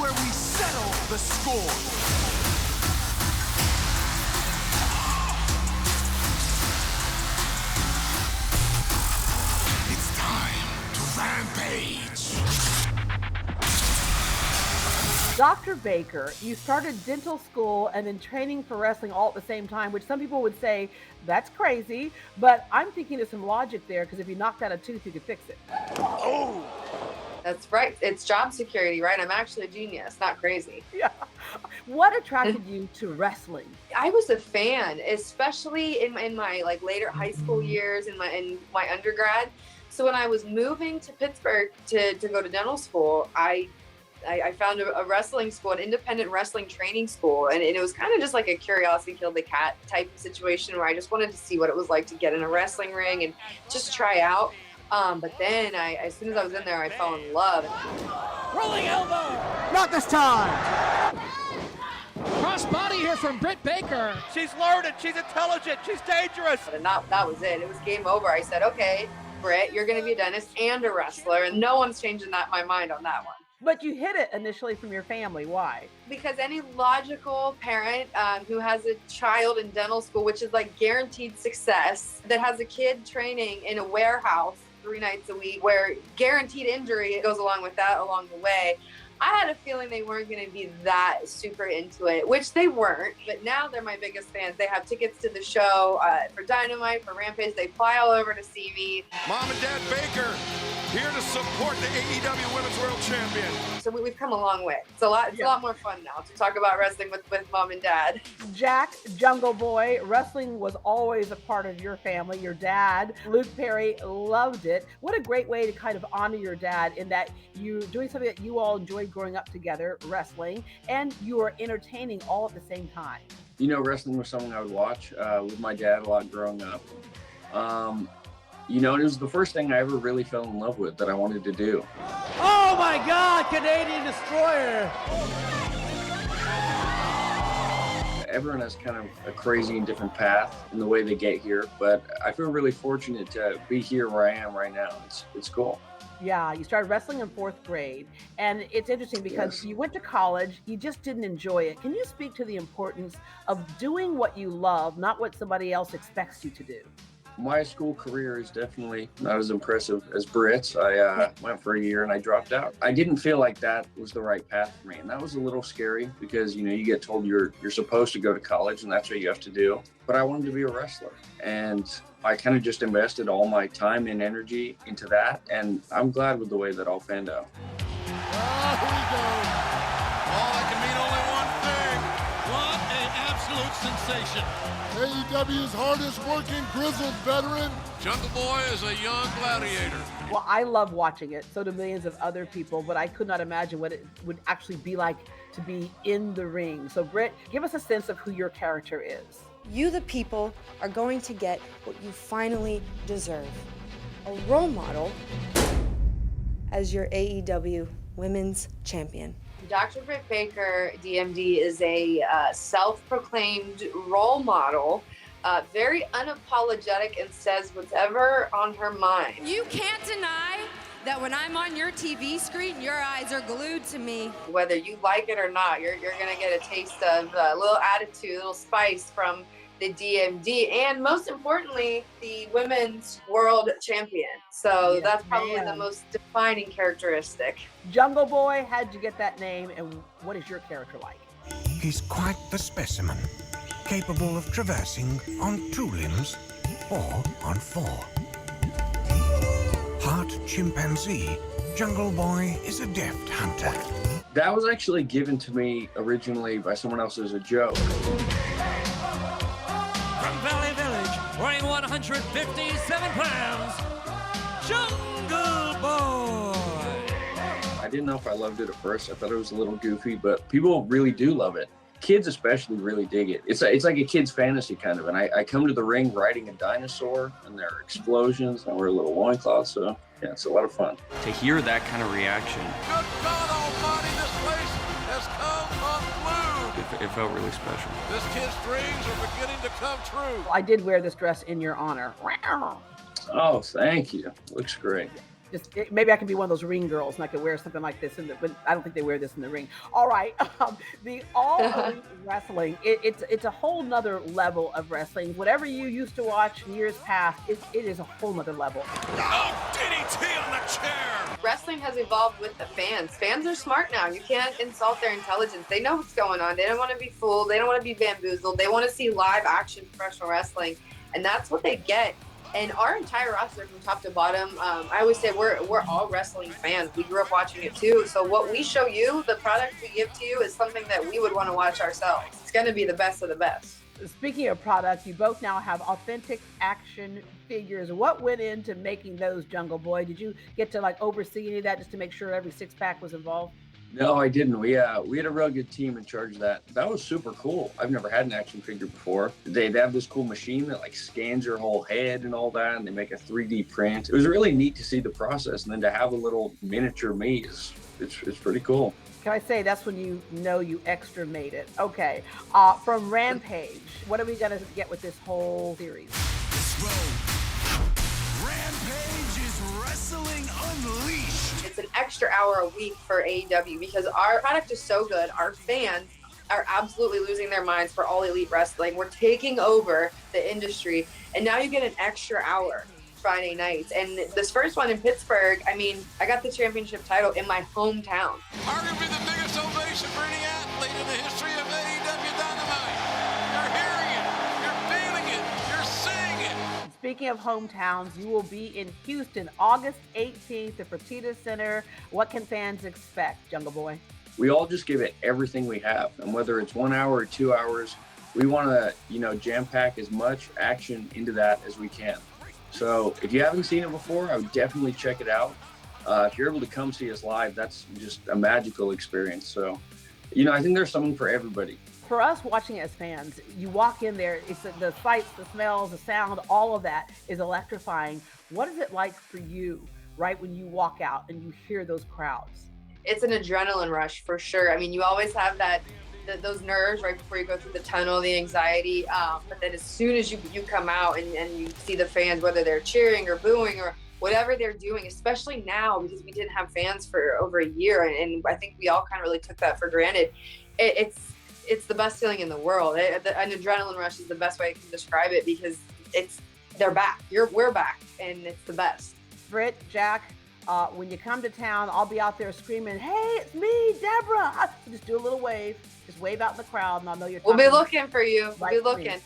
where we settle the score. It's time to rampage. Dr. Baker, you started dental school and then training for wrestling all at the same time, which some people would say that's crazy, but I'm thinking there's some logic there because if you knocked out a tooth, you could fix it. Oh! That's right. It's job security, right? I'm actually a genius, not crazy. Yeah. What attracted you to wrestling? I was a fan, especially in my like later high school years, in my undergrad. So when I was moving to Pittsburgh to go to dental school, I found a wrestling school, an independent wrestling training school. And it was kind of just like a curiosity killed the cat type of situation where I just wanted to see what it was like to get in a wrestling ring and just try out. But then as soon as I was in there, I fell in love. Rolling elbow! Not this time! Cross body here from Britt Baker. She's learned, she's intelligent, she's dangerous. And that was it. It was game over. I said, okay, Britt, you're going to be a dentist and a wrestler. And no one's changing my mind on that one. But you hid it initially from your family. Why? Because any logical parent who has a child in dental school, which is like guaranteed success, that has a kid training in a warehouse 3 nights a week, where guaranteed injury goes along with that along the way, I had a feeling they weren't going to be that super into it, which they weren't. But now they're my biggest fans. They have tickets to the show for Dynamite, for Rampage. They fly all over to see me. Mom and Dad Baker here to support the AEW Women's World Champion. So we've come a long way. It's a lot more fun now to talk about wrestling with Mom and Dad. Jack, Jungle Boy, wrestling was always a part of your family. Your dad, Luke Perry, loved it. What a great way to kind of honor your dad in that you're doing something that you all enjoyed growing up together, wrestling, and you are entertaining all at the same time. You know, wrestling was something I would watch with my dad a lot growing up. You know, it was the first thing I ever really fell in love with that I wanted to do. Oh my God, Canadian Destroyer! Everyone has kind of a crazy and different path in the way they get here, but I feel really fortunate to be here where I am right now. It's cool. Yeah, you started wrestling in 4th grade, and it's interesting because you went to college, you just didn't enjoy it. Can you speak to the importance of doing what you love, not what somebody else expects you to do? My school career is definitely not as impressive as Britt's. I went for a year and I dropped out. I didn't feel like that was the right path for me, and that was a little scary because, you know, you get told you're supposed to go to college and that's what you have to do. But I wanted to be a wrestler, and I kind of just invested all my time and energy into that, and I'm glad with the way that all panned out. Oh, here we go. Oh, that can mean only one thing. What an absolute sensation. AEW's hardest working grizzled veteran. Jungle Boy is a young gladiator. Well, I love watching it, so do millions of other people, but I could not imagine what it would actually be like to be in the ring. So Britt, give us a sense of who your character is. You, the people, are going to get what you finally deserve. A role model as your AEW Women's Champion. Dr. Britt Baker, D.M.D, is a self-proclaimed role model, very unapologetic, and says whatever on her mind. You can't deny that when I'm on your TV screen, your eyes are glued to me. Whether you like it or not, you're going to get a taste of a little attitude, a little spice from the D.M.D, and most importantly, the Women's World Champion. So that's probably the most defining characteristic. Jungle Boy, how'd you get that name, and what is your character like? He's quite the specimen, capable of traversing on 2 limbs or on 4. Part chimpanzee, Jungle Boy is a deft hunter. That was actually given to me originally by someone else as a joke. From Valley Village, weighing 157 pounds, Jungle Boy. I didn't know if I loved it at first. I thought it was a little goofy, but people really do love it. Kids especially really dig it. It's like a kid's fantasy kind of, and I come to the ring riding a dinosaur, and there are explosions, and I wear a little loincloth, so yeah, it's a lot of fun. To hear that kind of reaction, Good God Almighty, this place has come unglued. it felt really special. This kid's dreams are beginning to come true. I did wear this dress in your honor. Oh, thank you. Looks great. Maybe I can be one of those ring girls and I could wear something like this, but I don't think they wear this in the ring. All right. The All Elite Wrestling, it's a whole nother level of wrestling. Whatever you used to watch years past, it is a whole nother level. Oh, DDT on the chair! Wrestling has evolved with the fans. Fans are smart now. You can't insult their intelligence. They know what's going on. They don't want to be fooled. They don't want to be bamboozled. They want to see live action professional wrestling, and that's what they get. And our entire roster from top to bottom, I always say we're all wrestling fans. We grew up watching it too. So what we show you, the product we give to you, is something that we would want to watch ourselves. It's going to be the best of the best. Speaking of product, you both now have authentic action figures. What went into making those, Jungle Boy? Did you get to like oversee any of that just to make sure every six-pack was involved? No, I didn't. We had a real good team in charge of that. That was super cool. I've never had an action figure before. They have this cool machine that like scans your whole head and all that, and they make a 3D print. It was really neat to see the process, and then to have a little miniature me it's pretty cool. Can I say that's when you know you extra made it? Okay. From Rampage, what are we gonna get with this whole series? Rampage is Wrestling Unleashed. It's an extra hour a week for AEW because our product is so good. Our fans are absolutely losing their minds for All Elite Wrestling. We're taking over the industry, and now you get an extra hour Friday nights. And this first one in Pittsburgh, I mean, I got the championship title in my hometown. Arguably the biggest ovation for any athlete in the history of AEW Dynamite. You're hearing it, you're feeling it, you're seeing it. Speaking of hometowns, you will be in Houston, August 18th, the Fertitta Center. What can fans expect, Jungle Boy? We all just give it everything we have, and whether it's 1 hour or 2 hours, we want to, jam pack as much action into that as we can. So if you haven't seen it before, I would definitely check it out. If you're able to come see us live, that's just a magical experience. So, I think there's something for everybody. For us watching as fans, you walk in there, it's the sights, the smells, the sound, all of that is electrifying. What is it like for you, right, when you walk out and you hear those crowds? It's an adrenaline rush for sure. I mean, you always have those nerves right before you go through the tunnel, the anxiety. But then as soon as you come out and you see the fans, whether they're cheering or booing or whatever they're doing, especially now because we didn't have fans for over a year, and I think we all kind of really took that for granted. It's the best feeling in the world. An adrenaline rush is the best way I can describe it because they're back. We're back, and it's the best. Britt, Jack, when you come to town, I'll be out there screaming, "Hey, it's me, Deborah!" Just do a little wave. Just wave out in the crowd, and I'll know you're talking. We'll be looking for you. We'll be looking.